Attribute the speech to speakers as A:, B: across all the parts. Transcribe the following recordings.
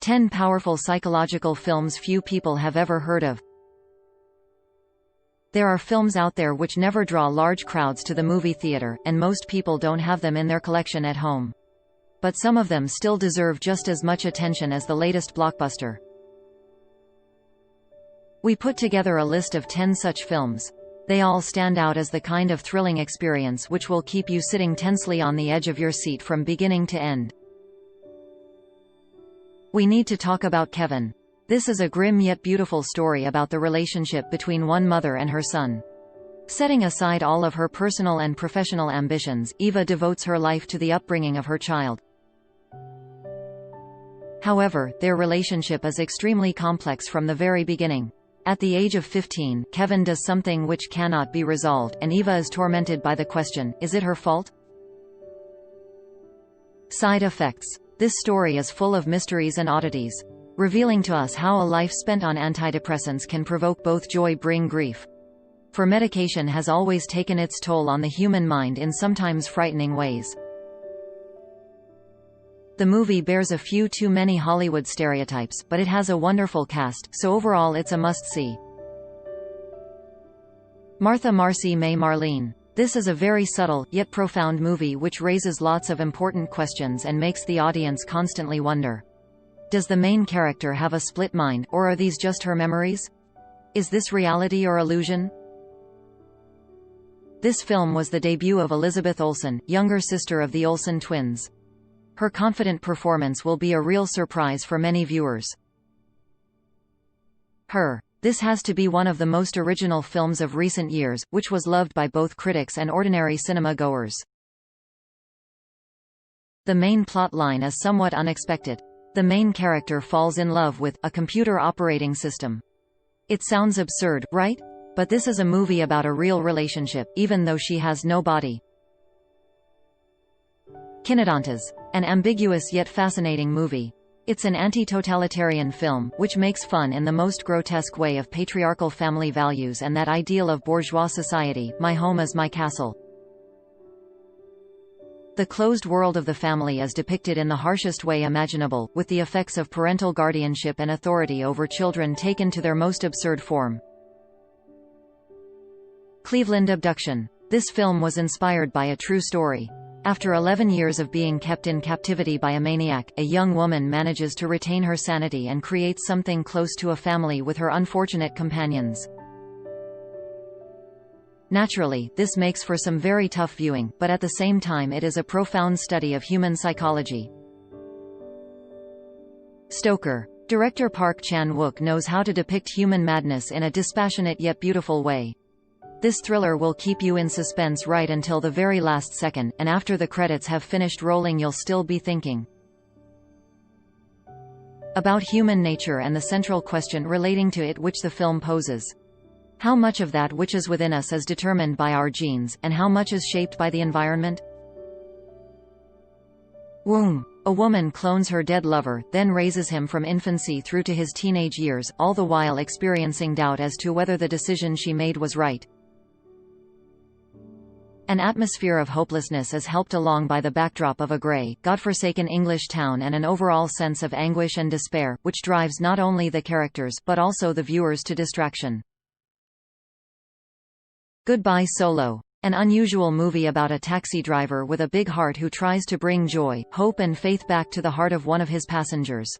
A: 10 powerful psychological films few people have ever heard of. There are films out there which never draw large crowds to the movie theater, and most people don't have them in their collection at home. But some of them still deserve just as much attention as the latest blockbuster. We put together a list of 10 such films. They all stand out as the kind of thrilling experience which will keep you sitting tensely on the edge of your seat from beginning to end. We need to talk about Kevin. This is a grim yet beautiful story about the relationship between one mother and her son. Setting aside all of her personal and professional ambitions, Eva devotes her life to the upbringing of her child. However, their relationship is extremely complex from the very beginning. At the age of 15, Kevin does something which cannot be resolved, and Eva is tormented by the question, is it her fault? Side effects. This story is full of mysteries and oddities, revealing to us how a life spent on antidepressants can provoke both joy and grief. For medication has always taken its toll on the human mind in sometimes frightening ways. The movie bears a few too many Hollywood stereotypes, but it has a wonderful cast, so overall it's a must-see. Martha, Marcy, May, Marlene. This is a very subtle, yet profound movie which raises lots of important questions and makes the audience constantly wonder. Does the main character have a split mind, or are these just her memories? Is this reality or illusion? This film was the debut of Elizabeth Olsen, younger sister of the Olsen twins. Her confident performance will be a real surprise for many viewers. This has to be one of the most original films of recent years, which was loved by both critics and ordinary cinema goers. The main plot line is somewhat unexpected. The main character falls in love with a computer operating system. It sounds absurd, right? But this is a movie about a real relationship, even though she has no body. Kinadontas. An ambiguous yet fascinating movie. It's an anti-totalitarian film, which makes fun in the most grotesque way of patriarchal family values and that ideal of bourgeois society, my home is my castle. The closed world of the family is depicted in the harshest way imaginable, with the effects of parental guardianship and authority over children taken to their most absurd form. Cleveland Abduction. This film was inspired by a true story. After 11 years of being kept in captivity by a maniac, a young woman manages to retain her sanity and creates something close to a family with her unfortunate companions. Naturally, this makes for some very tough viewing, but at the same time it is a profound study of human psychology. Stoker. Director Park Chan-wook knows how to depict human madness in a dispassionate yet beautiful way. This thriller will keep you in suspense right until the very last second, and after the credits have finished rolling you'll still be thinking about human nature and the central question relating to it which the film poses. How much of that which is within us is determined by our genes, and how much is shaped by the environment? Womb. A woman clones her dead lover, then raises him from infancy through to his teenage years, all the while experiencing doubt as to whether the decision she made was right. An atmosphere of hopelessness is helped along by the backdrop of a grey, godforsaken English town and an overall sense of anguish and despair, which drives not only the characters, but also the viewers to distraction. Goodbye Solo. An unusual movie about a taxi driver with a big heart who tries to bring joy, hope and faith back to the heart of one of his passengers.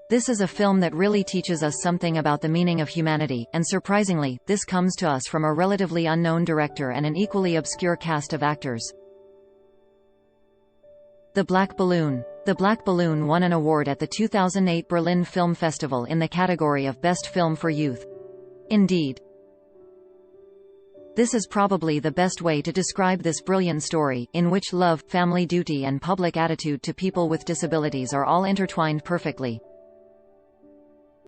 A: This is a film that really teaches us something about the meaning of humanity, and surprisingly, this comes to us from a relatively unknown director and an equally obscure cast of actors. The Black Balloon. The Black Balloon won an award at the 2008 Berlin Film Festival in the category of Best Film for Youth. Indeed. This is probably the best way to describe this brilliant story, in which love, family duty and public attitude to people with disabilities are all intertwined perfectly.